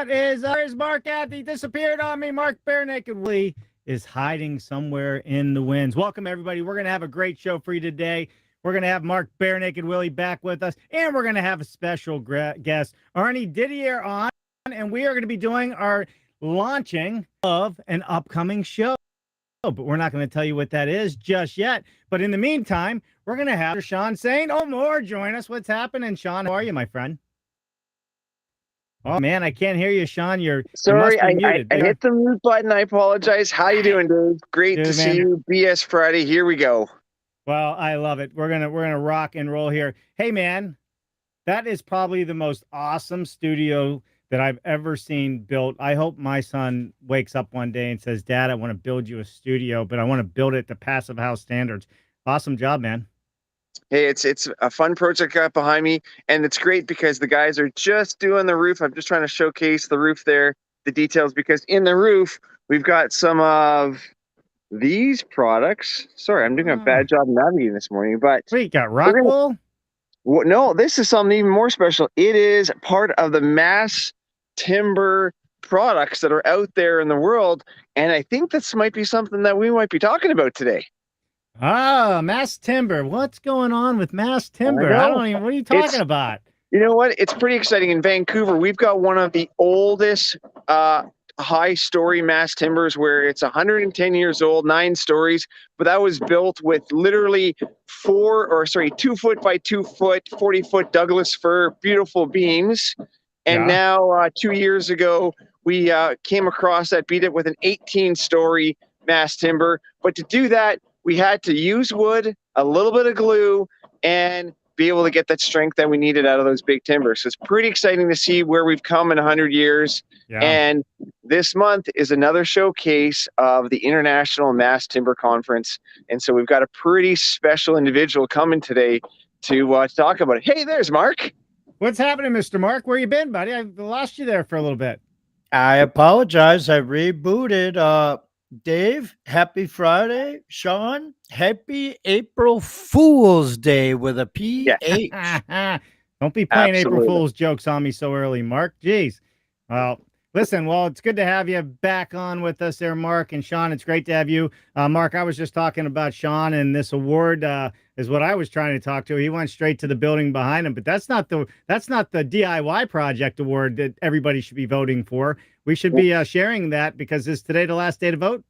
What is Where's Mark at? He disappeared on me. Mark Barenaked Willie is hiding somewhere in the winds. Welcome, everybody. We're going to have a great show for you today. We're going to have Mark Barenaked Willie back with us, and we're going to have a special guest, Arnie Didier, on, and we are going to be doing our launching of an upcoming show. But we're not going to tell you what that is just yet. But in the meantime, we're going to have Sean St. Omar join us. What's happening, Sean? How are you, my friend? Oh, man, I can't hear you, Sean. Sorry, I hit the mute button. I apologize. How you doing, Dave? Great to see you. BS Friday. Here we go. Well, I love it. We're gonna rock and roll here. Hey, man, that is probably the most awesome studio that I've ever seen built. I hope my son wakes up one day and says, "Dad, I want to build you a studio, but I want to build it to Passive House standards." Awesome job, man. Hey, it's a fun project got behind me, and it's great because the guys are just doing the roof. I'm just trying to showcase the roof there, the details, because in the roof we've got some of these products. Sorry, I'm doing a bad job navigating this morning, but wait, you got rock wool? No, this is something even more special. It is part of the mass timber products that are out there in the world, and I think this might be something that we might be talking about today. Ah, mass timber. What's going on with mass timber? I don't even. What are you talking about? You know what? It's pretty exciting. In Vancouver, we've got one of the oldest high-story mass timbers where it's 110 years old, 9 stories, but that was built with literally 2 foot by 2 foot, 40-foot Douglas fir, beautiful beams. And now 2 years ago, we came across that, beat it with an 18-story mass timber. But to do that, we had to use wood, a little bit of glue, and be able to get that strength that we needed out of those big timbers. So it's pretty exciting to see where we've come in 100 years. Yeah. And this month is another showcase of the International Mass Timber Conference. And so we've got a pretty special individual coming today to talk about it. Hey, there's Mark. What's happening, Mr. Mark? Where you been, buddy? I lost you there for a little bit. I apologize. I rebooted. Dave, happy Friday. Sean, happy April Fool's Day with a PH. Yeah. Don't be playing April Fool's jokes on me so early, Mark. Jeez. Well, listen, it's good to have you back on with us there, Mark. And Sean, it's great to have you. Mark, I was just talking about Sean, and this award is what I was trying to talk to. He went straight to the building behind him, but that's not the DIY project award that everybody should be voting for. We should be sharing that, because is today the last day to vote?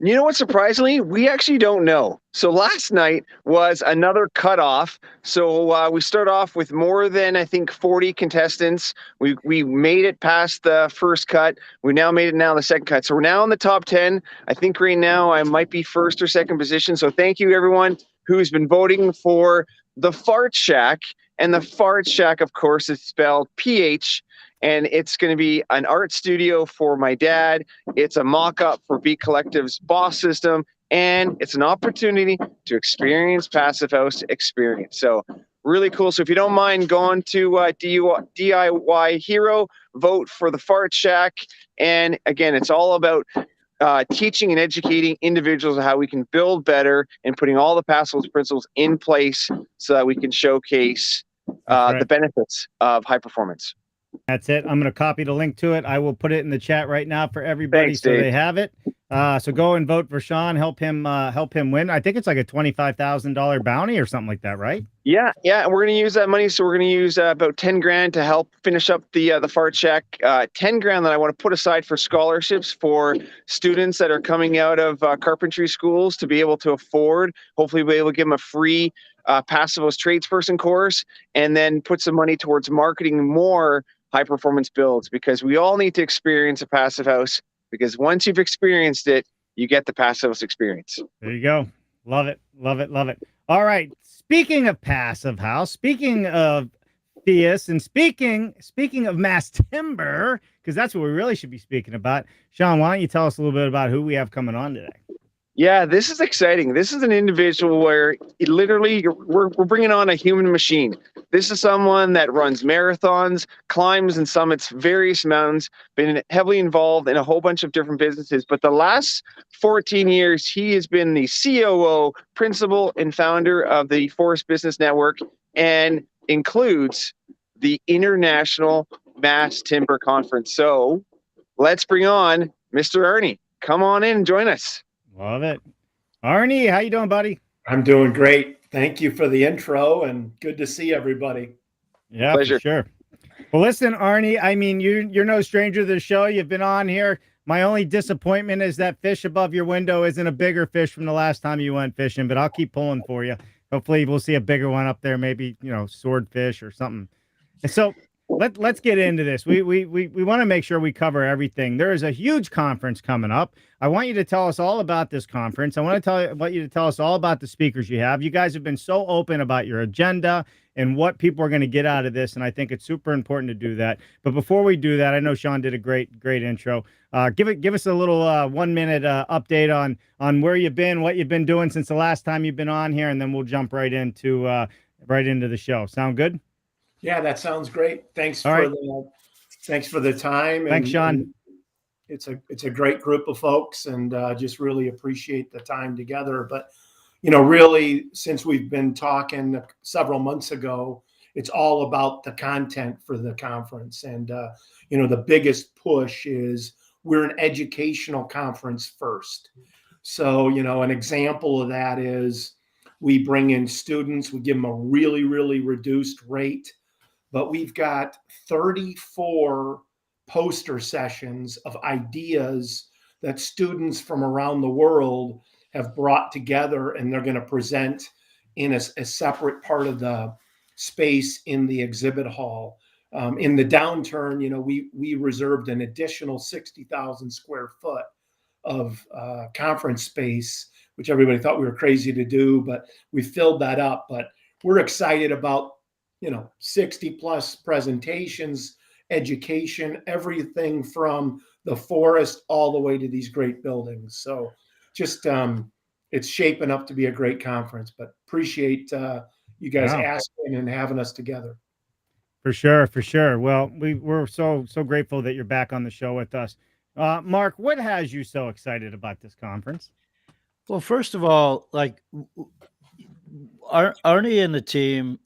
You know what? Surprisingly, we actually don't know. So last night was another cutoff. So we start off with more than, I think, 40 contestants. We made it past the first cut. We now made it the second cut. So we're now in the top 10. I think right now I might be first or second position. So thank you, everyone who's been voting for the Fart Shack. And the Fart Shack, of course, is spelled PH. And it's going to be an art studio for my dad. It's a mock-up for Beat Collective's Boss System. And it's an opportunity to experience Passive House experience. So really cool. So if you don't mind going to DIY Hero, vote for the Fart Shack. And again, it's all about teaching and educating individuals on how we can build better and putting all the Passive House principles in place so that we can showcase the benefits of high performance. That's it. I'm going to copy the link to it. I will put it in the chat right now for everybody. Thanks, so Dave. They have it. So go and vote for Sean. Help him win. I think it's like a $25,000 bounty or something like that, right? Yeah. And we're going to use that money. So we're going to use about 10 grand to help finish up the Fart Shack. 10 grand that I want to put aside for scholarships for students that are coming out of carpentry schools to be able to afford. Hopefully we'll be able to give them a free Passive House tradesperson course, and then put some money towards marketing more high performance builds, because we all need to experience a Passive House, because once you've experienced it, you get the Passive House experience. There you go. Love it. Love it. Love it. All right. Speaking of Passive House, speaking of Theus, and speaking of mass timber, because that's what we really should be speaking about. Sean, why don't you tell us a little bit about who we have coming on today? Yeah, this is exciting. This is an individual where we're bringing on a human machine. This is someone that runs marathons, climbs and summits various mountains, been heavily involved in a whole bunch of different businesses. But the last 14 years, he has been the COO, principal, and founder of the Forest Business Network, and includes the International Mass Timber Conference. So let's bring on Mr. Arnie. Come on in and join us. Love it. Arnie, how you doing, buddy? I'm doing great. Thank you for the intro, and good to see everybody. Yeah, pleasure. For sure. Well, listen, Arnie, I mean, you're no stranger to the show. You've been on here. My only disappointment is that fish above your window isn't a bigger fish from the last time you went fishing, but I'll keep pulling for you. Hopefully we'll see a bigger one up there, maybe, swordfish or something. And so let's get into this. We want to make sure we cover everything. There is a huge conference coming up. I want you to tell us all about this conference. I want you to tell us all about the speakers you have. You guys have been so open about your agenda and what people are going to get out of this, and I think it's super important to do that. But before we do that, I know Sean did a great intro. Give us a little 1 minute update on where you've been, what you've been doing since the last time you've been on here, and then we'll jump right into the show. Sound good? Yeah, that sounds great. Thanks for the time. Thanks, Sean. it's a great group of folks, and just really appreciate the time together. But really, since we've been talking several months ago, it's all about the content for the conference. And the biggest push is we're an educational conference first. So an example of that is we bring in students, we give them a really, really reduced rate, but we've got 34 poster sessions of ideas that students from around the world have brought together, and they're going to present in a separate part of the space in the exhibit hall. In the downturn, we reserved an additional 60,000 square foot of conference space, which everybody thought we were crazy to do, but we filled that up. But we're excited about 60 plus presentations, education, everything from the forest all the way to these great buildings. So just it's shaping up to be a great conference, but appreciate you guys asking and having us together. For sure, for sure. Well, we're so grateful that you're back on the show with us. Mark, what has you so excited about this conference? Well, first of all, like Arnie and the team,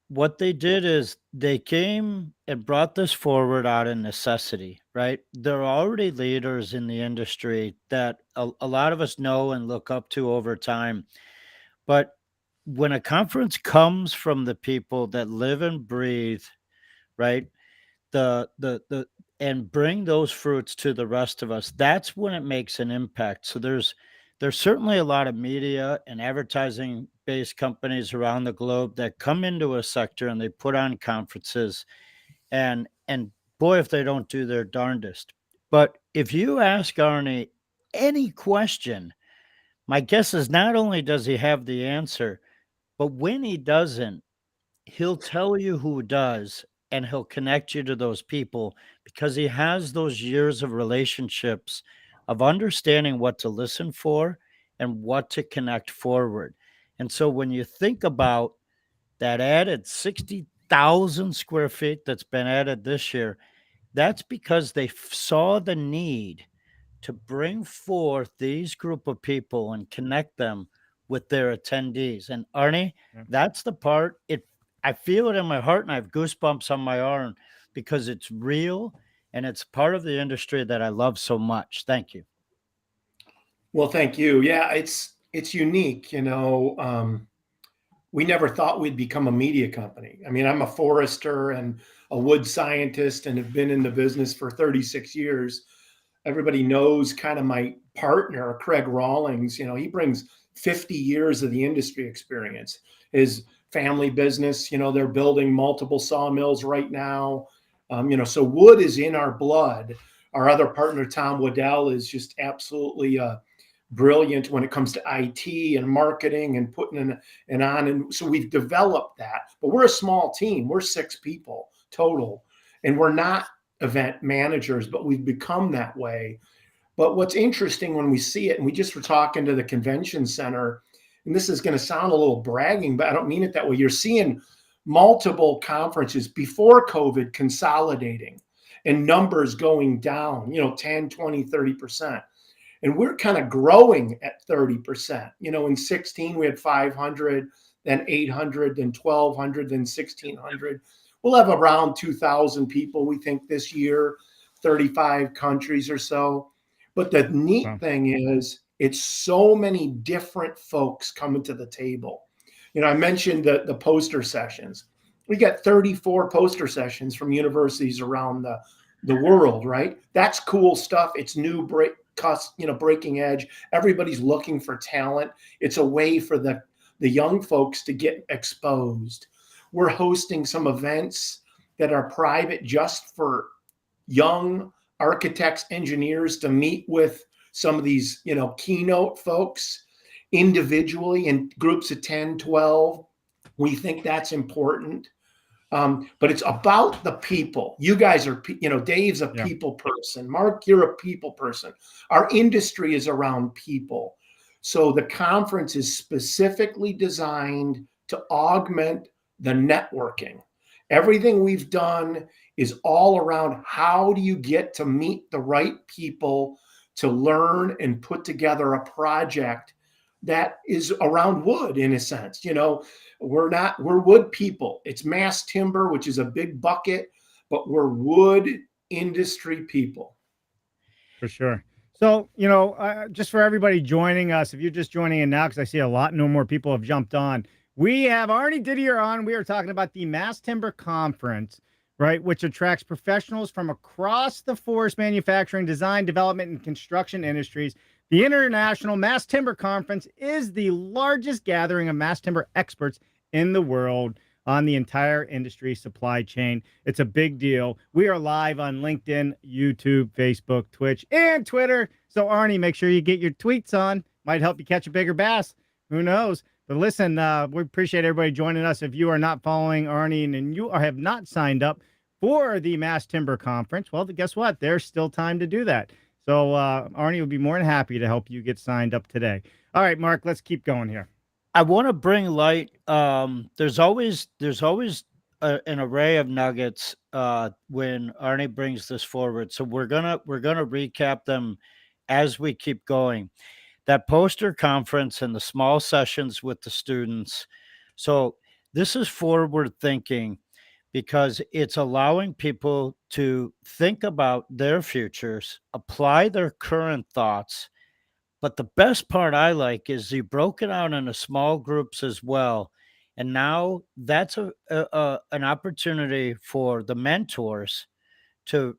what they did is they came and brought this forward out of necessity, right? They're already leaders in the industry that a lot of us know and look up to over time. But when a conference comes from the people that live and breathe, right, the and bring those fruits to the rest of us, that's when it makes an impact. So there's certainly a lot of media and advertising based companies around the globe that come into a sector and they put on conferences, and boy, if they don't do their darndest. But if you ask Arnie any question, my guess is not only does he have the answer, but when he doesn't, he'll tell you who does, and he'll connect you to those people because he has those years of relationships of understanding what to listen for and what to connect forward. And so when you think about that added 60,000 square feet that's been added this year, that's because they saw the need to bring forth these group of people and connect them with their attendees. And Arnie, that's the part I feel it in my heart and I have goosebumps on my arm because it's real and it's part of the industry that I love so much. Thank you. Well, thank you. Yeah, it's unique. We never thought we'd become a media company. I mean, I'm a forester and a wood scientist and have been in the business for 36 years. Everybody knows kind of my partner, Craig Rawlings. He brings 50 years of the industry experience. His family business, they're building multiple sawmills right now. So wood is in our blood. Our other partner, Tom Waddell, is just absolutely brilliant when it comes to IT and marketing and putting on. And so we've developed that, but we're a small team. We're 6 people total, and we're not event managers, but we've become that way. But what's interesting when we see it, and we just were talking to the convention center, and this is going to sound a little bragging, but I don't mean it that way. You're seeing multiple conferences before COVID consolidating and numbers going down, 10, 20, 30%. And we're kind of growing at 30%. In 16, we had 500, then 800, then 1,200, then 1,600. We'll have around 2,000 people, we think, this year, 35 countries or so. But the neat thing is, it's so many different folks coming to the table. I mentioned the poster sessions. We got 34 poster sessions from universities around the world, right? That's cool stuff. It's new, breaking edge. Everybody's looking for talent. It's a way for the young folks to get exposed. We're hosting some events that are private just for young architects, engineers to meet with some of these, keynote folks individually in groups of 10, 12. We think that's important. But it's about the people. You guys are, Dave's a people person. Mark, you're a people person. Our industry is around people. So the conference is specifically designed to augment the networking. Everything we've done is all around how do you get to meet the right people to learn and put together a project that is around wood in a sense. We're wood people. It's mass timber, which is a big bucket, but we're wood industry people. For sure. So, just for everybody joining us, if you're just joining in now, because I see a lot no more people have jumped on, we have Arnie Didier on. We are talking about the Mass Timber Conference, right, which attracts professionals from across the forest manufacturing, design, development, and construction industries. The International Mass Timber Conference is the largest gathering of mass timber experts in the world on the entire industry supply chain. It's a big deal. We are live on LinkedIn, YouTube, Facebook, Twitch, and Twitter. So, Arnie, make sure you get your tweets on. Might help you catch a bigger bass. Who knows? But listen, we appreciate everybody joining us. If you are not following Arnie and you have not signed up for the Mass Timber Conference, well, guess what? There's still time to do that. So, Arnie will be more than happy to help you get signed up today. All right, Mark, let's keep going here. I want to bring light. There's always an array of nuggets when Arnie brings this forward. So we're gonna recap them as we keep going. That poster conference and the small sessions with the students. So this is forward thinking because it's allowing people to think about their futures, apply their current thoughts. But the best part I like is you broke it out into small groups as well. And now that's an opportunity for the mentors to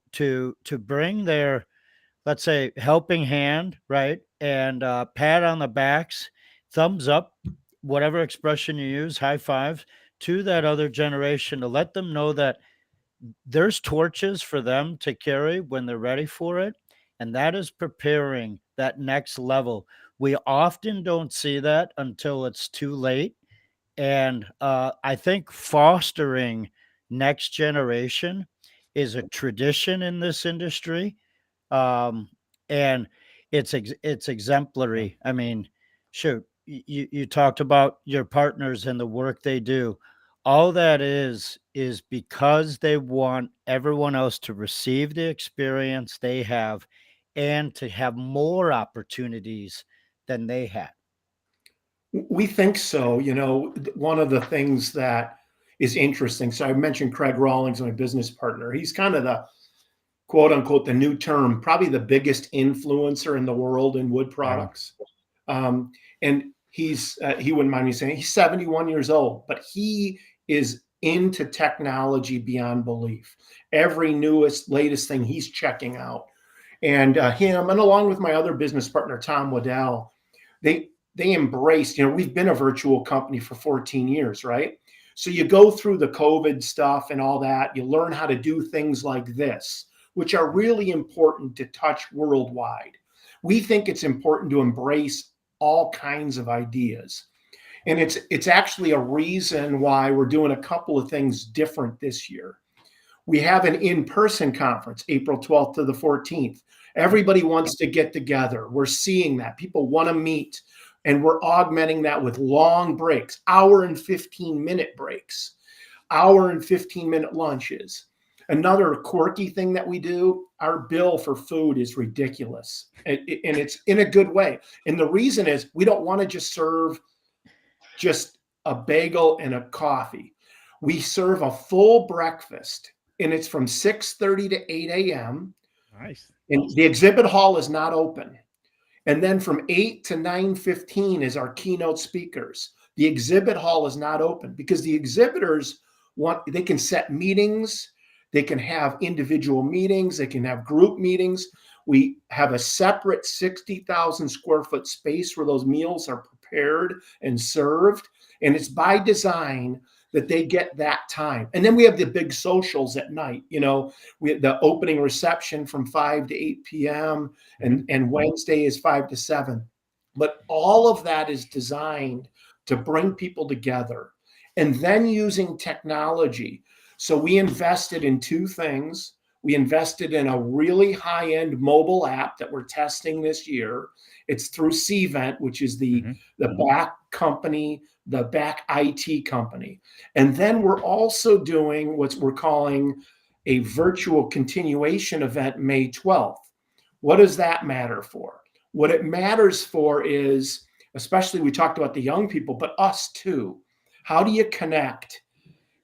bring their, let's say, helping hand, right? And pat on the backs, thumbs up, whatever expression you use, high fives to that other generation to let them know that there's torches for them to carry when they're ready for it. And that is preparing that next level. We often don't see that until it's too late. And I think fostering next generation is a tradition in this industry. And it's exemplary. I mean, shoot, you talked about your partners and the work they do. All that is because they want everyone else to receive the experience they have and to have more opportunities than they had. We think so. One of the things that is interesting. So I mentioned Craig Rawlings, my business partner. He's kind of the quote unquote, the new term, probably the biggest influencer in the world in wood products. And he wouldn't mind me saying he's 71 years old, but he is into technology beyond belief. Every latest thing he's checking out. And him, and along with my other business partner, Tom Waddell, they embraced, we've been a virtual company for 14 years, right? So you go through the COVID stuff and all that, you learn how to do things like this, which are really important to touch worldwide. We think it's important to embrace all kinds of ideas. And it's actually a reason why we're doing a couple of things different this year. We have an in-person conference, April 12th to the 14th. Everybody wants to get together. We're seeing that. People want to meet. And we're augmenting that with long breaks, hour and 15-minute breaks, hour and 15-minute lunches. Another quirky thing that we do, our bill for food is ridiculous. And it's in a good way. And the reason is we don't want to just serve just a bagel and a coffee. We serve a full breakfast, and it's from 6:30 to 8 a.m. Nice. And the exhibit hall is not open. And then from 8 to 9:15 is our keynote speakers. The exhibit hall is not open because the exhibitors they can set meetings, they can have individual meetings, they can have group meetings. We have a separate 60,000 square foot space where those meals are prepared and served. And it's by design that they get that time. And then we have the big socials at night. We have the opening reception from 5 to 8 p.m. and Wednesday is 5 to 7. But all of that is designed to bring people together and then using technology. So we invested in two things. We invested in a really high-end mobile app that we're testing this year. It's through Cvent, which is the back company, the back IT company. And then we're also doing what we're calling a virtual continuation event May 12th. What does that matter for? What it matters for is, especially we talked about the young people, but us too. How do you connect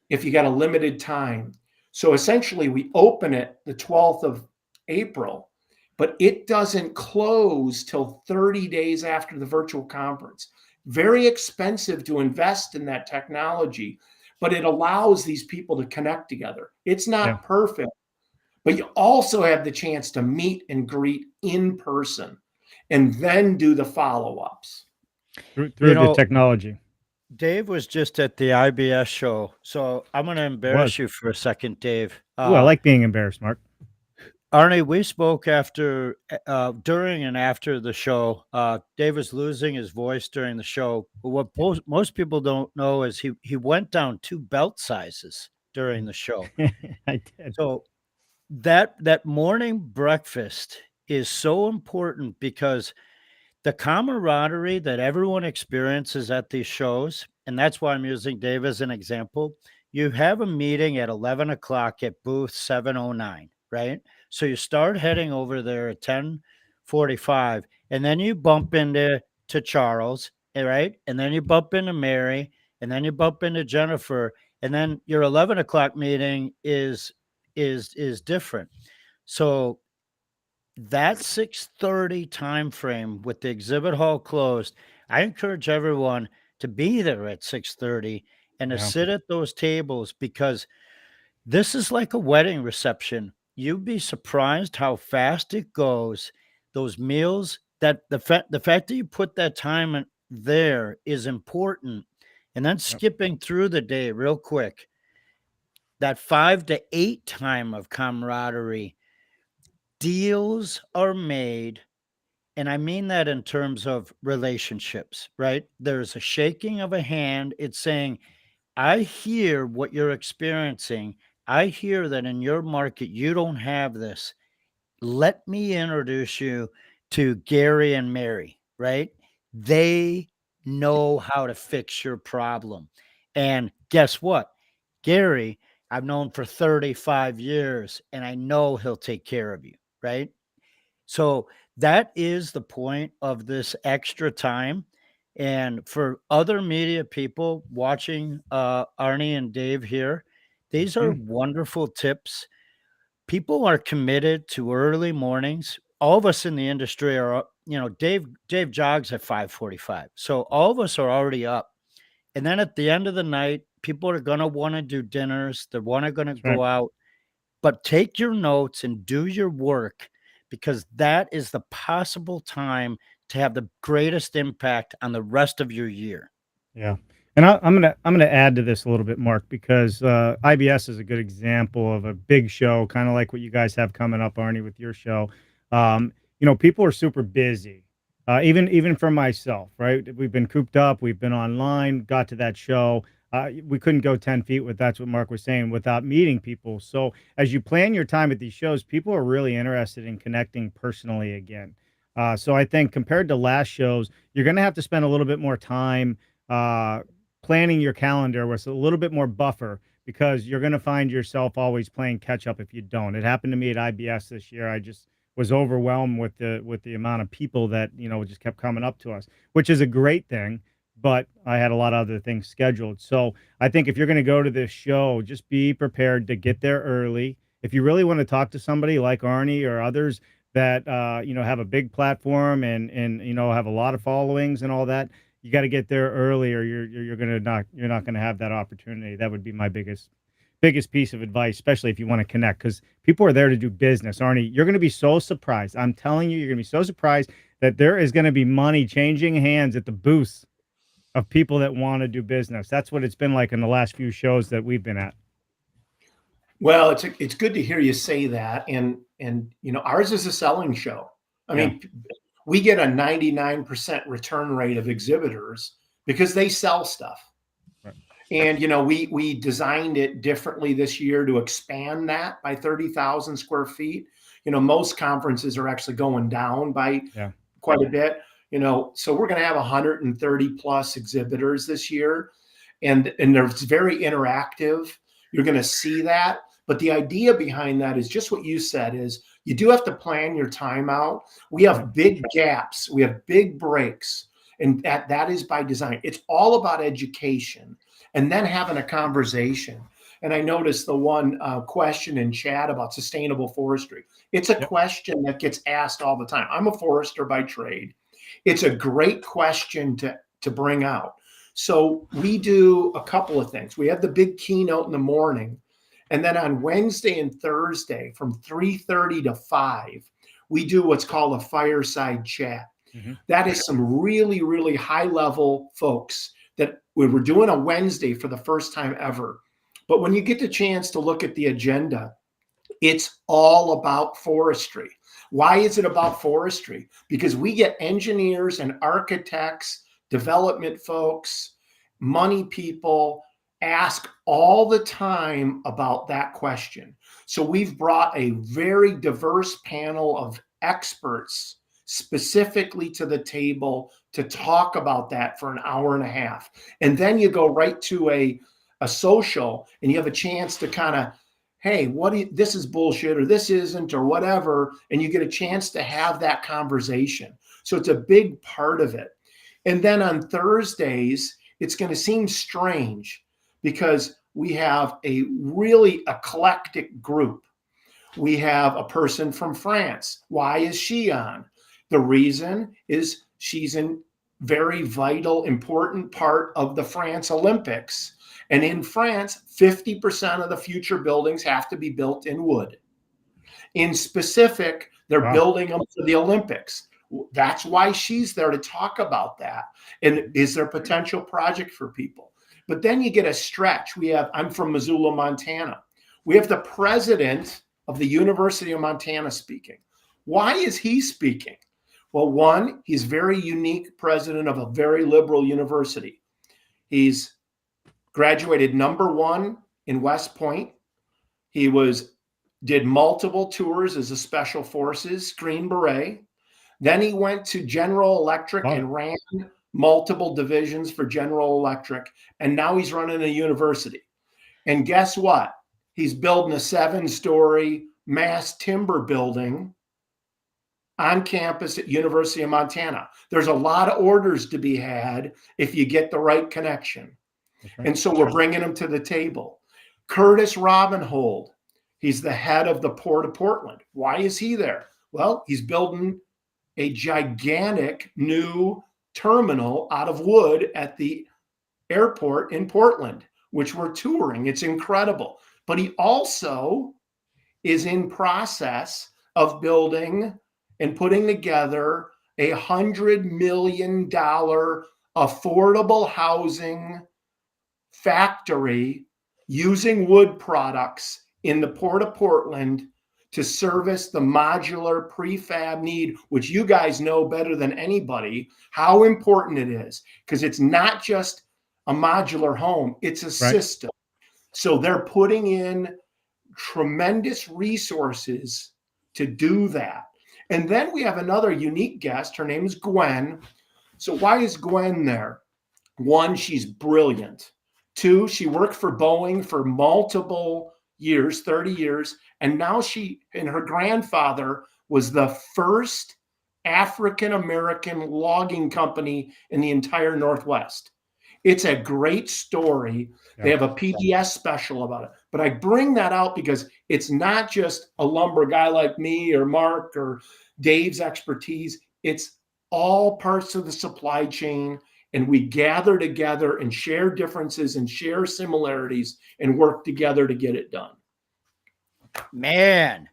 if you got a limited time? So essentially we open it the 12th of April, but it doesn't close till 30 days after the virtual conference. Very expensive to invest in that technology, but it allows these people to connect together. It's not perfect, but you also have the chance to meet and greet in person and then do the follow-ups. Through the technology. Dave was just at the IBS show, so I'm going to embarrass you for a second, Dave. I like being embarrassed, Mark. Arnie, we spoke after, during and after the show. Dave was losing his voice during the show. But what most people don't know is he went down 2 belt sizes during the show. I did. So that morning breakfast is so important because the camaraderie that everyone experiences at these shows, and that's why I'm using Dave as an example. You have a meeting at 11 o'clock at booth 709, right? So you start heading over there at 10:45, and then you bump into Charles, right? And then you bump into Mary, and then you bump into Jennifer, and then your 11 o'clock meeting is different. So that 6:30 time frame with the exhibit hall closed, I encourage everyone to be there at 6:30 and to sit at those tables, because this is like a wedding reception. You'd be surprised how fast it goes. Those meals, that the fact that you put that time in there is important. And then skipping through the day real quick, that 5 to 8 time of camaraderie, deals are made. And I mean that in terms of relationships, right? There's a shaking of a hand. It's saying, I hear what you're experiencing. I hear that in your market, you don't have this. Let me introduce you to Gary and Mary, right? They know how to fix your problem. And guess what? Gary, I've known for 35 years, and I know he'll take care of you, right? So that is the point of this extra time. And for other media people watching Arnie and Dave here, these are wonderful tips. People are committed to early mornings. All of us in the industry are up. Dave jogs at 5:45. So all of us are already up. And then at the end of the night, people are going to want to do dinners. They're going to go out. But take your notes and do your work, because that is the possible time to have the greatest impact on the rest of your year. Yeah. And I'm gonna add to this a little bit, Mark, because IBS is a good example of a big show, kind of like what you guys have coming up, Arnie, with your show. People are super busy. Even for myself, right? We've been cooped up, we've been online, got to that show. We couldn't go 10 feet that's what Mark was saying, without meeting people. So as you plan your time at these shows, people are really interested in connecting personally again. So I think compared to last shows, you're going to have to spend a little bit more time planning your calendar with a little bit more buffer, because you're going to find yourself always playing catch up if you don't. It happened to me at IBS this year. I just was overwhelmed with the amount of people that, just kept coming up to us, which is a great thing. But I had a lot of other things scheduled. So I think if you're going to go to this show, just be prepared to get there early. If you really want to talk to somebody like Arnie or others that, have a big platform and have a lot of followings and all that, you got to get there early, or you're not going to have that opportunity. That would be my biggest piece of advice, especially if you want to connect, because people are there to do business. Arnie, you're going to be so surprised. I'm telling you, you're going to be so surprised that there is going to be money changing hands at the booths of people that want to do business. That's what it's been like in the last few shows that we've been at. Well, it's good to hear you say that. And ours is a selling show. I mean, we get a 99% return rate of exhibitors because they sell stuff. Right. And, we designed it differently this year to expand that by 30,000 square feet. Most conferences are actually going down by quite a bit, so we're going to have 130 plus exhibitors this year. And they're very interactive. You're going to see that. But the idea behind that is just what you said, is you do have to plan your time out. We have big gaps. We have big breaks. And that is by design. It's all about education and then having a conversation. And I noticed the one question in chat about sustainable forestry. It's a question that gets asked all the time. I'm a forester by trade. It's a great question to bring out. So we do a couple of things. We have the big keynote in the morning. And then on Wednesday and Thursday from 3:30 to 5, we do what's called a fireside chat. That is some really, really high level folks that we were doing a Wednesday for the first time ever. But when you get the chance to look at the agenda, it's all about forestry. Why is it about forestry? Because we get engineers and architects, development folks, money people ask all the time about that question. So we've brought a very diverse panel of experts specifically to the table to talk about that for an hour and a half. And then you go right to a social and you have a chance to kind of, hey, this is bullshit or this isn't or whatever. And you get a chance to have that conversation. So it's a big part of it. And then on Thursdays, it's going to seem strange because we have a really eclectic group. We have a person from France. Why is she on? The reason is she's a very vital, important part of the France Olympics. And in France, 50% of the future buildings have to be built in wood. In specific, they're building them for the Olympics. That's why she's there to talk about that. And is there potential project for people? But then you get a stretch. I'm from Missoula, Montana. We have the president of the University of Montana speaking. Why is he speaking? Well, one, he's very unique president of a very liberal university. He's graduated #1 in West Point. He did multiple tours as a Special Forces Green Beret. Then he went to General Electric and ran multiple divisions for General Electric. And now he's running a university. And guess what? He's building a 7-story mass timber building on campus at University of Montana. There's a lot of orders to be had if you get the right connection. And so we're bringing him to the table. Curtis Robinhold, he's the head of the Port of Portland. Why is he there? Well, he's building a gigantic new terminal out of wood at the airport in Portland, which we're touring. It's incredible. But he also is in process of building and putting together $100 million affordable housing factory using wood products in the Port of Portland to service the modular prefab need, which you guys know better than anybody how important it is, because it's not just a modular home, it's a system. So they're putting in tremendous resources to do that. And then we have another unique guest. Her name is Gwen. So why is Gwen there? One, she's brilliant. Two, she worked for Boeing for multiple years, 30 years. And now she and her grandfather was the first African-American logging company in the entire Northwest. It's a great story. They have a PBS special about it. But I bring that out because it's not just a lumber guy like me or Mark or Dave's expertise. It's all parts of the supply chain. And we gather together and share differences and share similarities and work together to get it done. Man.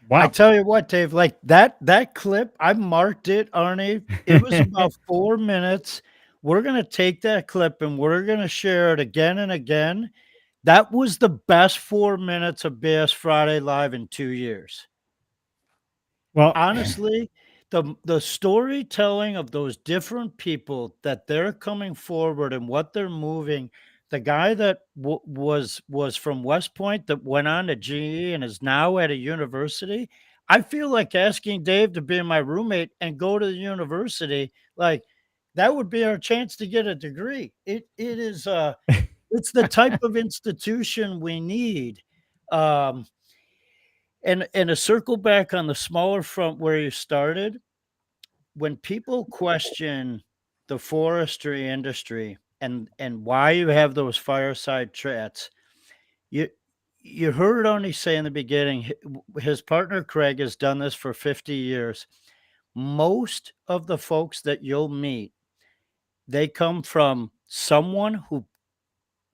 Wow. I tell you what, Dave, like that clip, I marked it, Arnie. It was about 4 minutes. We're going to take that clip and we're going to share it again and again. That was the best 4 minutes of BS Friday Live in 2 years. Well, honestly, the storytelling of those different people that they're coming forward and what they're moving, the guy that was from West Point that went on to GE and is now at a university, I feel like asking Dave to be my roommate and go to the university. Like, that would be our chance to get a degree. It is it's the type of institution we need. Um, and a circle back on the smaller front where you started, when people question the forestry industry and why you have those fireside chats, you you heard Arnie say in the beginning, his partner Craig has done this for 50 years. Most of the folks that you'll meet, they come from someone who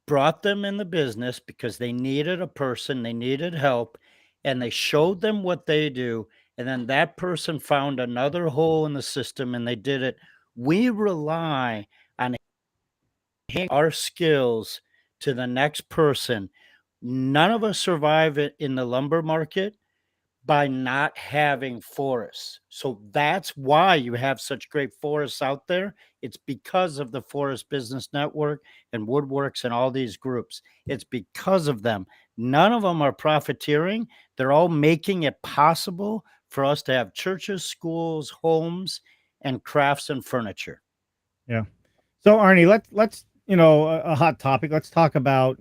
brought them in the business because they needed a person, they needed help, and they showed them what they do. And then that person found another hole in the system and they did it. We rely on our skills to the next person. None of us survive it in the lumber market by not having forests. So that's why you have such great forests out there. It's because of the Forest Business Network and Woodworks and all these groups. It's because of them. None of them are profiteering. They're all making it possible for us to have churches, schools, homes, and crafts and furniture. Yeah. So Arnie, let's a hot topic. Let's talk about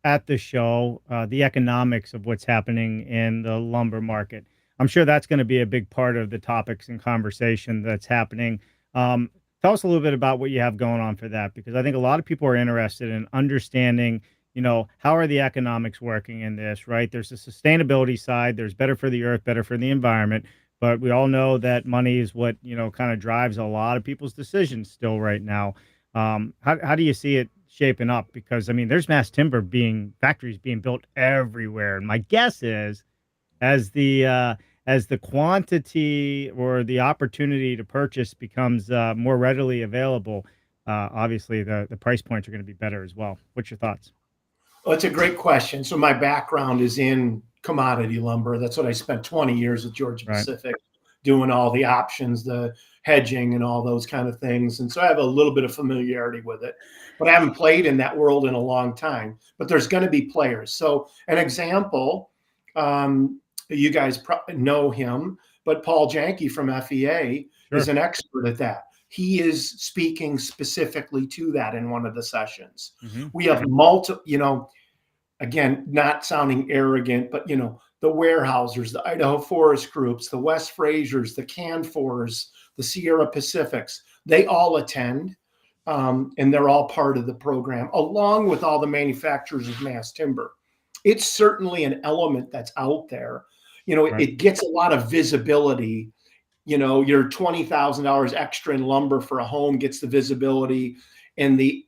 at the show the economics of what's happening in the lumber market. I'm sure that's going to be a big part of the topics and conversation that's happening. Tell us a little bit about what you have going on for that, because I think a lot of people are interested in understanding, how are the economics working in this, right? There's a sustainability side. There's better for the earth, better for the environment. But we all know that money is what, kind of drives a lot of people's decisions still right now. How do you see it shaping up? Because, I mean, there's mass timber factories being built everywhere. And my guess is as the quantity or the opportunity to purchase becomes more readily available, obviously the price points are going to be better as well. What's your thoughts? Well, it's a great question. So my background is in commodity lumber. That's what I spent 20 years at Georgia Pacific doing all the options, the hedging and all those kind of things. And so I have a little bit of familiarity with it, but I haven't played in that world in a long time. But there's going to be players. So an example, you guys know him, but Paul Janke from FEA is an expert at that. He is speaking specifically to that in one of the sessions. Mm-hmm. We have multiple, again, not sounding arrogant, but, the Weyerhaeusers, the Idaho Forest Groups, the West Frasers, the Canfors, the Sierra Pacifics, they all attend, and they're all part of the program, along with all the manufacturers of mass timber. It's certainly an element that's out there. It gets a lot of visibility. Your $20,000 extra in lumber for a home gets the visibility, and the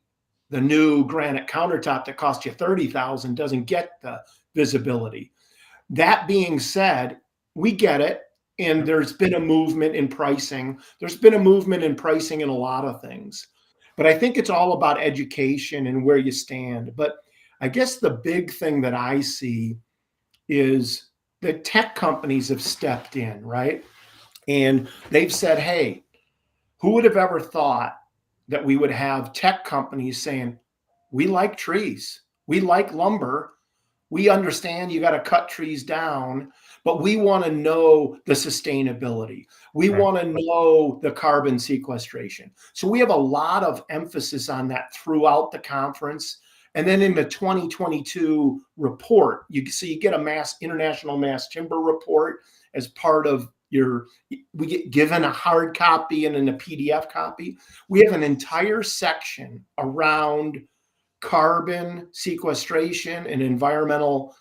new granite countertop that cost you $30,000 doesn't get the visibility. That being said, we get it, and there's been a movement in pricing. There's been a movement in pricing in a lot of things, but I think it's all about education and where you stand. But I guess the big thing that I see is the tech companies have stepped in, right? And they've said, hey, who would have ever thought that we would have tech companies saying, we like trees, we like lumber, we understand you got to cut trees down, but we want to know the sustainability. We want to know the carbon sequestration. So we have a lot of emphasis on that throughout the conference. And then in the 2022 report, you get a international mass timber report as part of we get given a hard copy and then a PDF copy. We have an entire section around carbon sequestration and environmental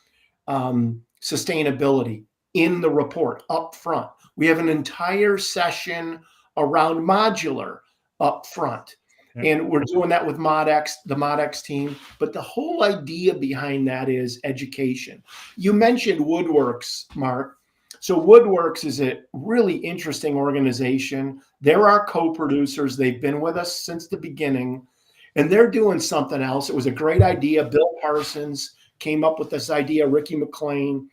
sustainability in the report up front. We have an entire session around modular up front. And we're doing that with ModX, the ModX team. But the whole idea behind that is education. You mentioned Woodworks, Mark. So Woodworks is a really interesting organization. They're our co-producers. They've been with us since the beginning, and they're doing something else. It was a great idea. Bill Parsons came up with this idea, Ricky McLean.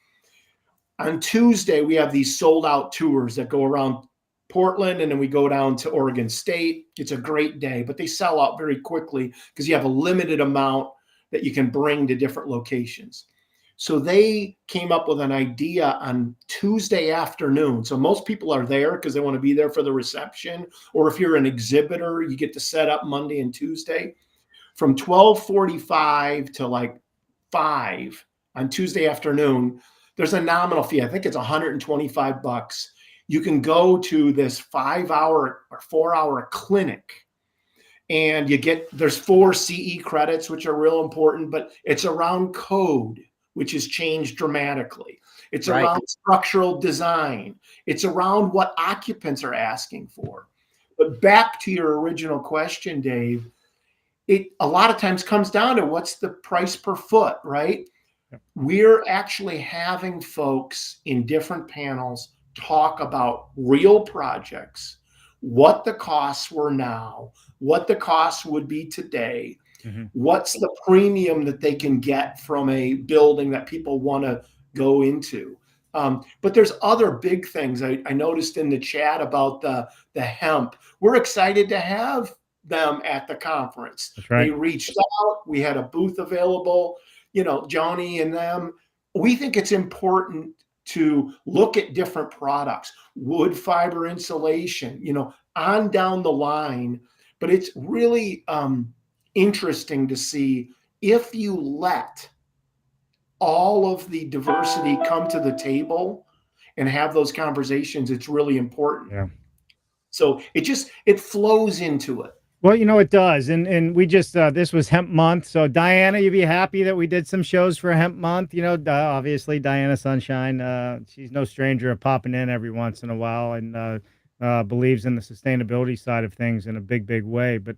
On Tuesday, we have these sold out tours that go around Portland, and then we go down to Oregon State. It's a great day, but they sell out very quickly because you have a limited amount that you can bring to different locations. So they came up with an idea on Tuesday afternoon. So most people are there because they want to be there for the reception. Or if you're an exhibitor, you get to set up Monday and Tuesday. From 12:45 to like 5 on Tuesday afternoon, there's a nominal fee. I think it's $125. You can go to this 5-hour or 4-hour clinic, and there's 4 CE credits, which are real important, but it's around code, which has changed dramatically. It's around structural design. It's around what occupants are asking for. But back to your original question, Dave, it a lot of times comes down to what's the price per foot, right? Yep. We're actually having folks in different panels talk about real projects, what the costs were now, what the costs would be today, what's the premium that they can get from a building that people want to go into. But there's other big things. I noticed in the chat about the hemp. We're excited to have them at the conference. That's right. They reached out. We had a booth available, Johnny and them. We think it's important to look at different products, wood fiber insulation, on down the line. But it's really interesting to see if you let all of the diversity come to the table and have those conversations, it's really important. Yeah. So it flows into it. Well, it does. And we just, this was hemp month. So Diana, you'd be happy that we did some shows for hemp month. Obviously Diana Sunshine, she's no stranger of popping in every once in a while and believes in the sustainability side of things in a big, big way. But,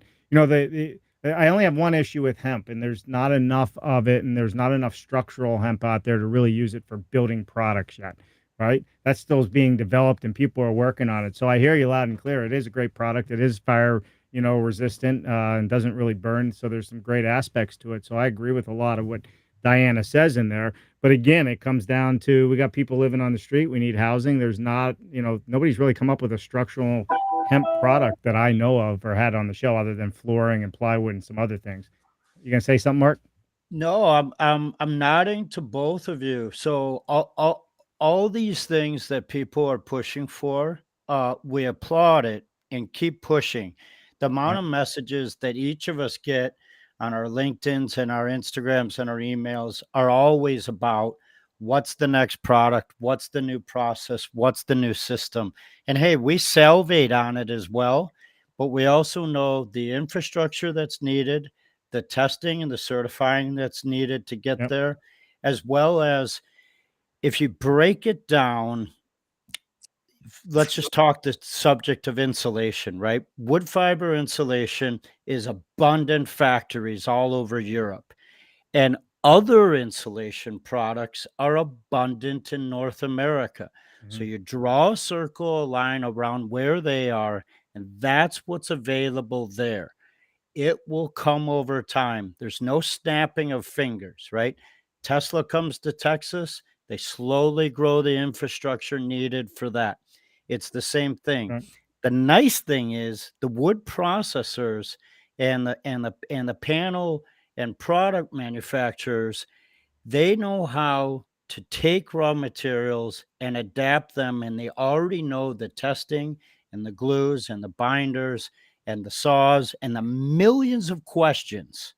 I only have one issue with hemp, and there's not enough of it, and there's not enough structural hemp out there to really use it for building products yet, right? That still is being developed, and people are working on it. So I hear you loud and clear. It is a great product. It is fire, resistant and doesn't really burn. So there's some great aspects to it. So I agree with a lot of what Diana says in there. But again, it comes down to we got people living on the street. We need housing. There's not, nobody's really come up with a structural hemp product that I know of or had on the show other than flooring and plywood and some other things. You gonna say something, Mark? No, I'm nodding to both of you. So all these things that people are pushing for, we applaud it and keep pushing. The amount of messages that each of us get on our LinkedIns and our Instagrams and our emails are always about what's the next product, what's the new process, what's the new system. And hey, we salivate on it as well, but we also know the infrastructure that's needed, the testing and the certifying that's needed to get there, as well as if you break it down, let's just talk the subject of insulation, right? Wood fiber insulation is abundant factories all over Europe, and other insulation products are abundant in North America. So you draw a circle, a line around where they are, and that's what's available there. It will come over time. There's no snapping of fingers, right? Tesla comes to Texas, they slowly grow the infrastructure needed for that. It's the same thing. Right. The nice thing is the wood processors and the panel and product manufacturers, they know how to take raw materials and adapt them, and they already know the testing and the glues and the binders and the saws and the millions of questions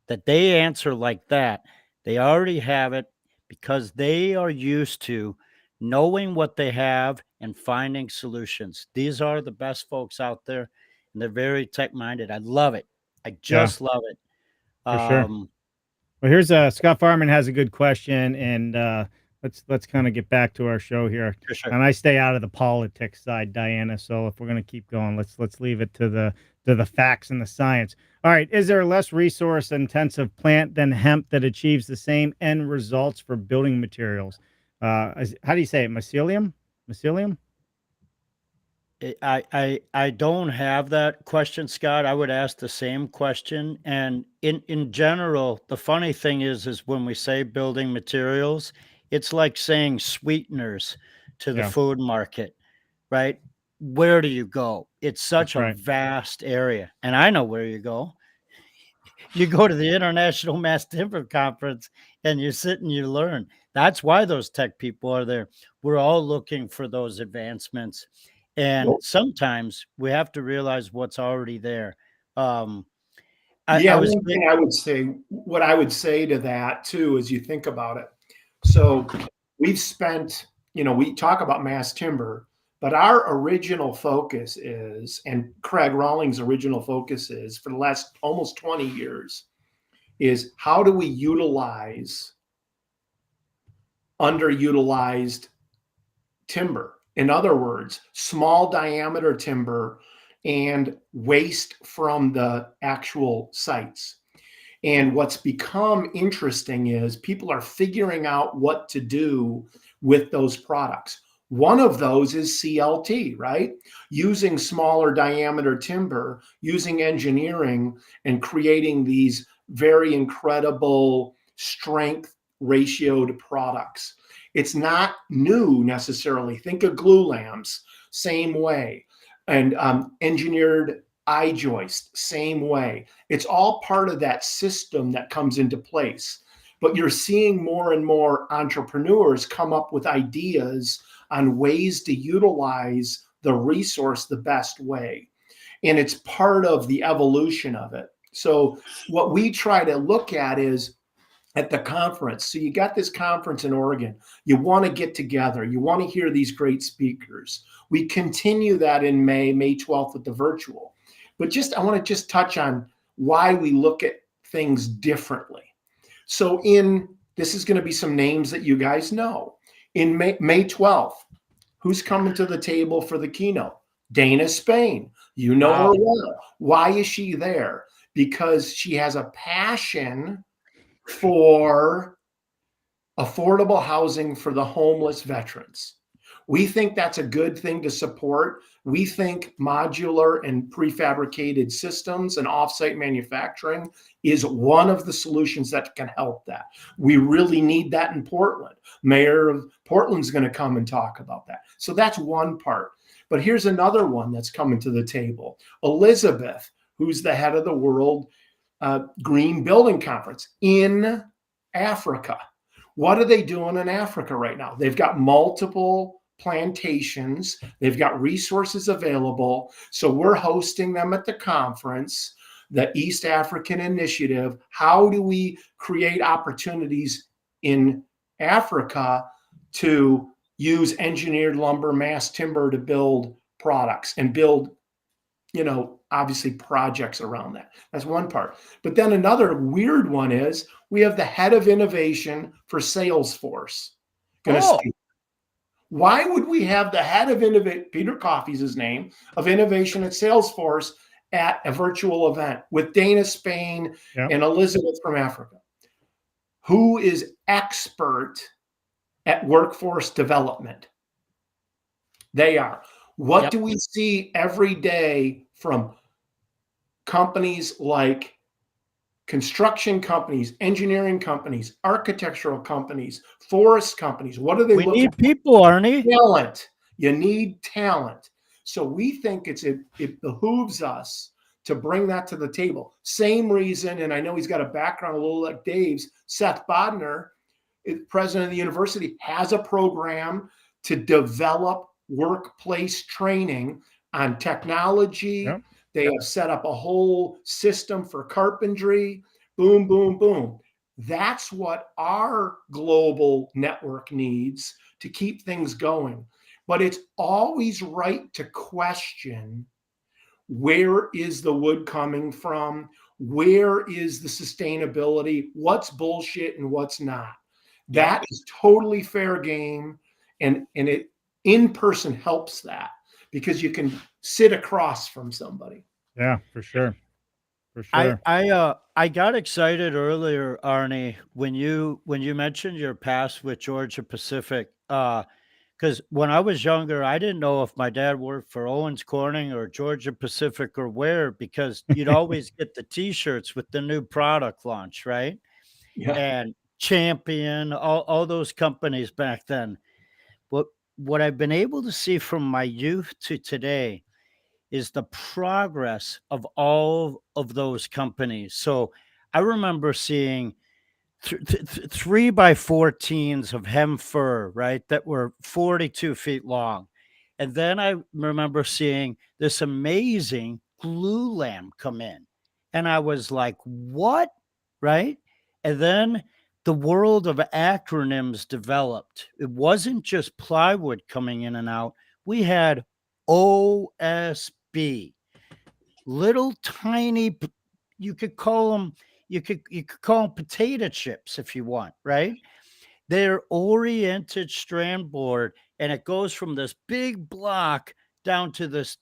that they answer like that. They already have it because they are used to knowing what they have and finding solutions. These are the best folks out there, and they're very tech-minded. I love it. I just love it. For sure. Well, here's Scott Farman has a good question, and let's kind of get back to our show here. For sure. And I stay out of the politics side, Diana. So if we're going to keep going, let's leave it to the facts and the science. All right, is there a less resource intensive plant than hemp that achieves the same end results for building materials? How do you say it? Mycelium? Mycelium? I don't have that question, Scott. I would ask the same question. And in general, the funny thing is when we say building materials, it's like saying sweeteners to the food market, right? where do you go? It's such That's a right. vast area. And I know where you go. You go to the International Mass Timber Conference and you sit and you learn. That's why those tech people are there. We're all looking for those advancements. And Well, sometimes we have to realize what's already there. I yeah, was one thing I would say, what I would say to that too, is you think about it. So we've spent, we talk about mass timber, but our original focus is, and Craig Rawlings' original focus is for the last almost 20 years, is how do we utilize underutilized timber? In other words, small diameter timber and waste from the actual sites. And what's become interesting is people are figuring out what to do with those products. One of those is CLT, right? Using smaller diameter timber, using engineering and creating these very incredible strength ratioed products. It's not new necessarily. Think of Glulams, same way. And engineered eye joist, same way. It's all part of that system that comes into place. But you're seeing more and more entrepreneurs come up with ideas on ways to utilize the resource the best way. And it's part of the evolution of it. So what we try to look at is at the conference. So you got this conference in Oregon. You want to get together. You want to hear these great speakers. We continue that in May 12th with the virtual. But I want to just touch on why we look at things differently. So this is going to be some names that you guys know. In May 12th, who's coming to the table for the keynote? Dana Spain. You know her well. Why is she there? Because she has a passion for affordable housing for the homeless veterans. We think that's a good thing to support. We think modular and prefabricated systems and offsite manufacturing is one of the solutions that can help that. We really need that in Portland. Mayor of Portland's going to come and talk about that. So that's one part. But here's another one that's coming to the table. Elizabeth, who's the head of the World Green Building Conference in Africa. What are they doing in Africa right now? They've got multiple plantations. They've got resources available. So we're hosting them at the conference, the East African Initiative. How do we create opportunities in Africa to use engineered lumber, mass timber to build products and build, obviously projects around that? That's one part. But then another weird one is we have the head of innovation for Salesforce going to speak. Why would we have the head of innovation, Peter Coffey's his name, of innovation at Salesforce at a virtual event with Dana Spain and Elizabeth from Africa, who is expert at workforce development? They are. What do we see every day from companies like construction companies, engineering companies, architectural companies, forest companies? What are they looking for? We need people, Arnie. Talent. You need talent. So we think it behooves us to bring that to the table. Same reason, and I know he's got a background a little like Dave's, Seth Bodner, president of the university, has a program to develop workplace training on technology. They have set up a whole system for carpentry. Boom, boom, boom. That's what our global network needs to keep things going. But it's always right to question, where is the wood coming from? Where is the sustainability? What's bullshit and what's not? That is totally fair game. And it in person helps that, because you can sit across from somebody. Yeah, for sure. For sure. I got excited earlier, Arnie, when you mentioned your past with Georgia Pacific. Because when I was younger, I didn't know if my dad worked for Owens Corning or Georgia Pacific or where, because you'd always get the T-shirts with the new product launch, right? Yeah. And Champion, all those companies back then. But what I've been able to see from my youth to today is the progress of all of those companies. So I remember seeing 3x14s of hem fir, right, that were 42 feet long. And then I remember seeing this amazing Glulam come in. And I was like, what? Right? And then the world of acronyms developed. It wasn't just plywood coming in and out. We had OSB, little tiny, you could call them, you could call them potato chips if you want, right? They're oriented strand board, and it goes from this big block down to this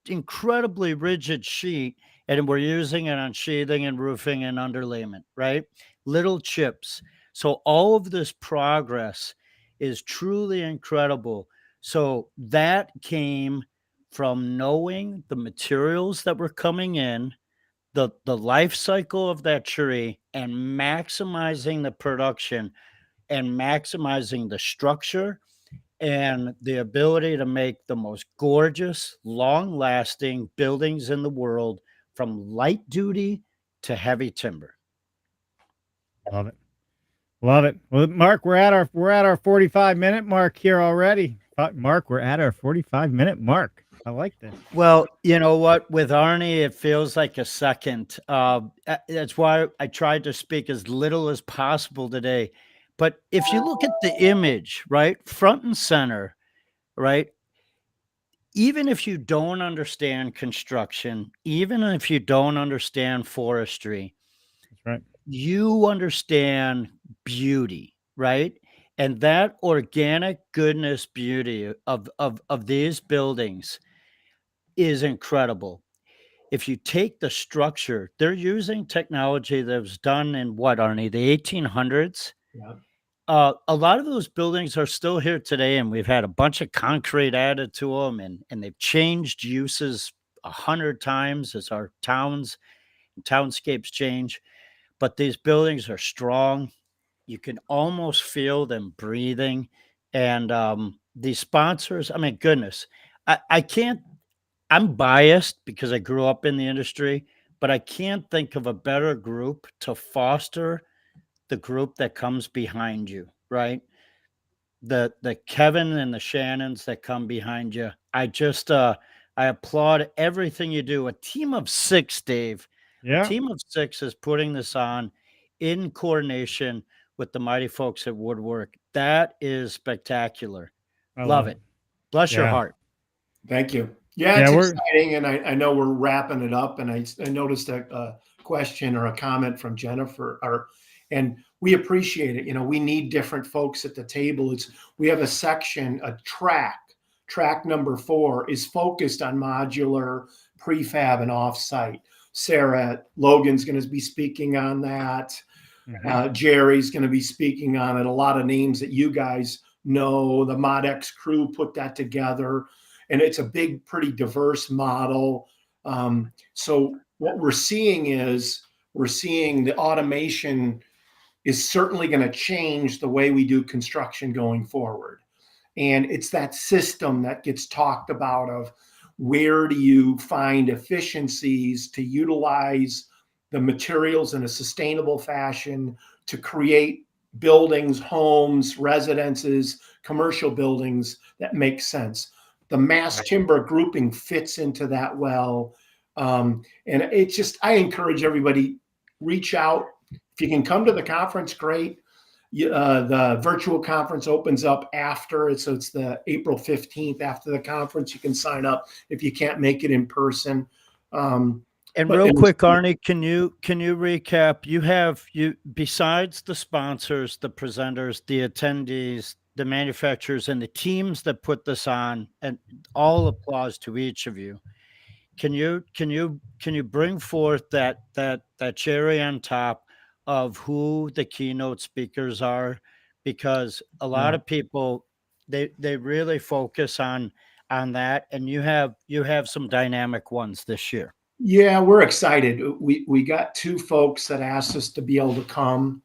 incredibly rigid sheet, and we're using it on sheathing and roofing and underlayment, right? Little chips. So all of this progress is truly incredible. So that came from knowing the materials that were coming in, the life cycle of that tree, and maximizing the production and maximizing the structure and the ability to make the most gorgeous, long-lasting buildings in the world, from light duty to heavy timber. Love it. Love it. Well, Mark, we're at our 45-minute mark here already. Mark, we're at our 45-minute mark. I like this. Well, you know what? With Arnie, it feels like a second. That's why I tried to speak as little as possible today. But if you look at the image, right, front and center, right, even if you don't understand construction, even if you don't understand forestry, That's right. you understand beauty, right? And that organic goodness beauty of these buildings is incredible. If you take the structure, they're using technology that was done in what, Arnie, the 1800s? Yeah. A lot of those buildings are still here today, and we've had a bunch of concrete added to them, and they've changed uses 100 times as our towns and townscapes change. But these buildings are strong. You can almost feel them breathing. And these sponsors, I mean, goodness, I can't, I'm biased because I grew up in the industry, but I can't think of a better group to foster the group that comes behind you, right? The Kevin and the Shannons that come behind you. I applaud everything you do. A team of 6, Dave. Yeah. A team of 6 is putting this on in coordination with the mighty folks at Woodwork. That is spectacular. I Love it. Bless your Yeah. heart. Thank you. Yeah, Yeah, it's exciting, and I know we're wrapping it up. And I noticed a question or a comment from Jennifer, and we appreciate it. You know, we need different folks at the table. We have a section, a track number 4 is focused on modular, prefab, and offsite. Sarah Logan's going to be speaking on that. Mhm. Jerry's going to be speaking on it. A lot of names that you guys know. The ModX crew put that together, and it's a big, pretty diverse model. So what we're seeing is the automation is certainly going to change the way we do construction going forward. And it's that system that gets talked about of where do you find efficiencies to utilize the materials in a sustainable fashion to create buildings, homes, residences, commercial buildings that make sense. The mass timber grouping fits into that well. And it's just, I encourage everybody, reach out. If you can come to the conference, great. The virtual conference opens up after it. So it's the April 15th after the conference. You can sign up if you can't make it in person. And real quick, Arnie, can you recap? You besides the sponsors, the presenters, the attendees, the manufacturers, and the teams that put this on, and all applause to each of you. Can you bring forth that cherry on top of who the keynote speakers are? Because a lot of people they really focus on that, and you have some dynamic ones this year. Yeah, we're excited. We got 2 folks that asked us to be able to come.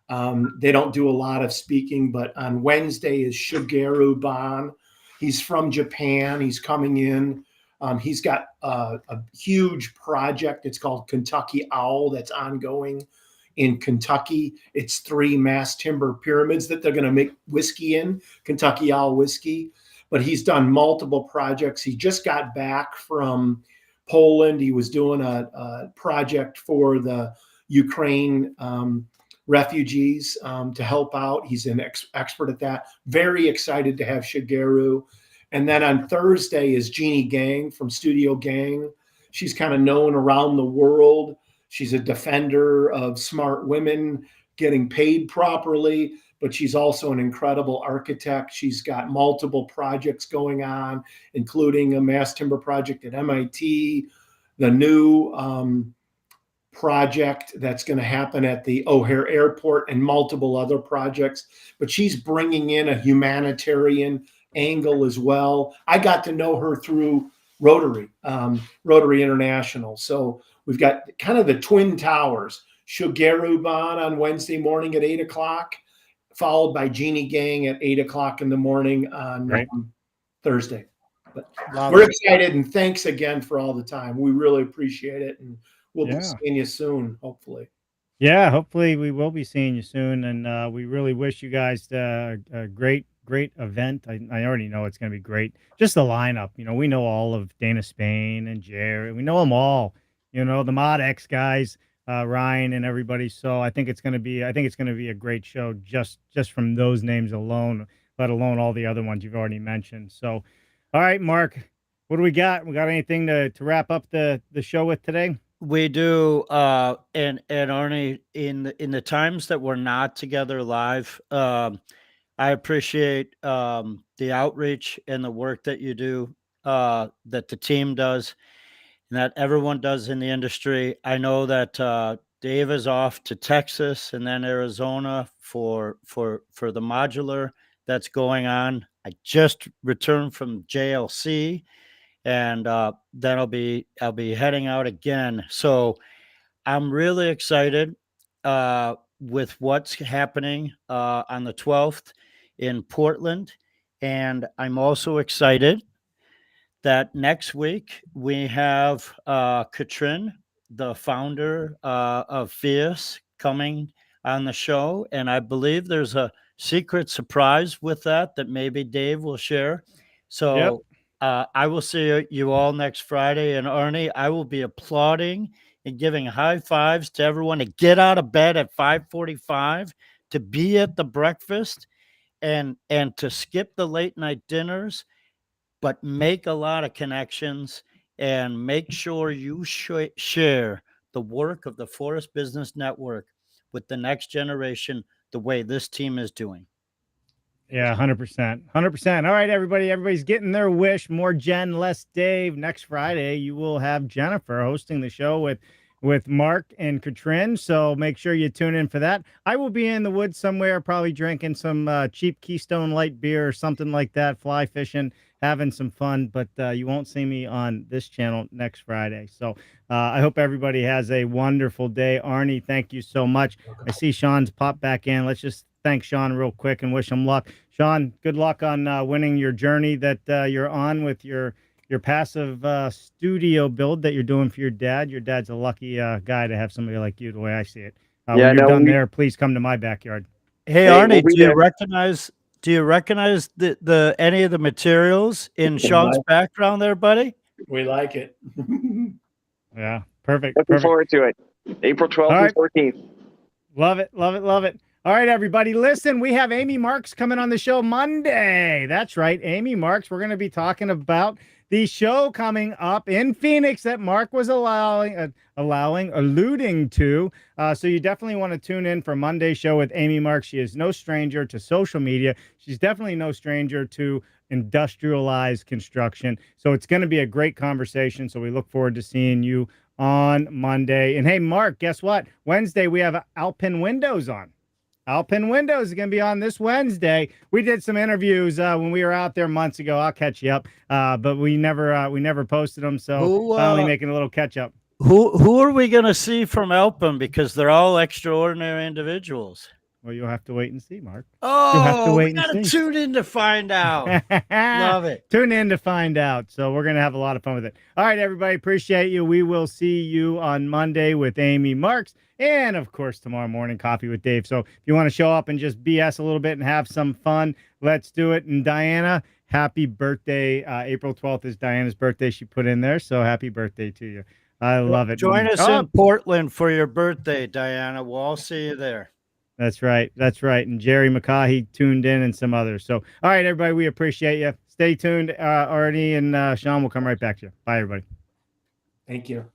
They don't do a lot of speaking, but on Wednesday is Shigeru Ban. He's from Japan. He's coming in. He's got a huge project. It's called Kentucky Owl that's ongoing in Kentucky. It's 3 mass timber pyramids that they're going to make whiskey in, Kentucky Owl whiskey. But he's done multiple projects. He just got back from Poland. He was doing a project for the Ukraine refugees to help out. He's an expert at that. Very excited to have Shigeru. And then on Thursday is Jeannie Gang from Studio Gang. She's kind of known around the world. She's a defender of smart women getting paid properly, but she's also an incredible architect. She's got multiple projects going on, including a mass timber project at MIT, the new project that's going to happen at the O'Hare Airport, and multiple other projects. But she's bringing in a humanitarian angle as well. I got to know her through Rotary International. So we've got kind of the twin towers, Shigeru Ban on Wednesday morning at 8 o'clock, followed by Jeannie Gang at 8 o'clock in the morning on Thursday. But we're excited, and thanks again for all the time. We really appreciate it, and we'll be seeing you soon, hopefully. Yeah, hopefully we will be seeing you soon, and we really wish you guys a great event. I already know it's going to be great. Just the lineup, we know all of Dana Spain and Jerry. We know them all. The Mod X guys, Ryan and everybody. So I think it's going to be a great show just from those names alone, let alone all the other ones you've already mentioned. So, all right, Mark, what do we got? We got anything to wrap up the show with today? We do, and Arnie, in the times that we're not together live, I appreciate the outreach and the work that you do, that the team does, and that everyone does in the industry. I know that Dave is off to Texas and then Arizona for the modular that's going on. I just returned from JLC, and then I'll be heading out again. So I'm really excited with what's happening on the 12th in Portland. And I'm also excited that next week we have Katrin, the founder of Fierce, coming on the show. And I believe there's a secret surprise with that maybe Dave will share. So I will see you all next Friday. And Arnie, I will be applauding and giving high fives to everyone to get out of bed at 5:45 to be at the breakfast and to skip the late night dinners, but make a lot of connections and make sure you share the work of the Forest Business Network with the next generation the way this team is doing. Yeah, 100%. 100%. All right, everybody. Everybody's getting their wish. More Jen, less Dave. Next Friday, you will have Jennifer hosting the show with Mark and Katrin. So make sure you tune in for that. I will be in the woods somewhere, probably drinking some cheap Keystone Light beer or something like that, fly fishing, having some fun. But you won't see me on this channel next Friday. So I hope everybody has a wonderful day. Arnie, thank you so much. I see Sean's popped back in. Let's just thank Sean real quick and wish him luck. Sean, good luck on winning your journey that you're on with your passive studio build that you're doing for your dad. Your dad's a lucky guy to have somebody like you, the way I see it. When you're done there, please come to my backyard. Hey, Arnie, do you recognize the any of the materials in Sean's background there, buddy? We like it. Yeah, perfect. Looking forward to it. April 12th and 14th. Love it, love it, love it. All right, everybody, listen, we have Amy Marks coming on the show Monday. That's right, Amy Marks. We're going to be talking about the show coming up in Phoenix that Mark was alluding to. So you definitely want to tune in for Monday's show with Amy Marks. She is no stranger to social media. She's definitely no stranger to industrialized construction. So it's going to be a great conversation. So we look forward to seeing you on Monday. And hey, Mark, guess what? Wednesday, we have Alpin Windows on. Alpin Windows is going to be on this Wednesday. We did some interviews when we were out there months ago. I'll catch you up, but we never posted them. So finally making a little catch up. Who are we going to see from Alpin? Because they're all extraordinary individuals. Well, you'll have to wait and see, Mark. Oh, we wait and gotta see. tune in to find out. Love it. Tune in to find out. So we're going to have a lot of fun with it. All right, everybody. Appreciate you. We will see you on Monday with Amy Marks. And, of course, tomorrow morning, Coffee with Dave. So if you want to show up and just BS a little bit and have some fun, let's do it. And Diana, happy birthday. April 12th is Diana's birthday. She put in there. So happy birthday to you. I love it. Join us in Portland for your birthday, Diana. We'll all see you there. That's right. That's right. And Jerry McCaughey tuned in and some others. So, all right, everybody, we appreciate you. Stay tuned. Arnie and Sean will come right back to you. Bye, everybody. Thank you.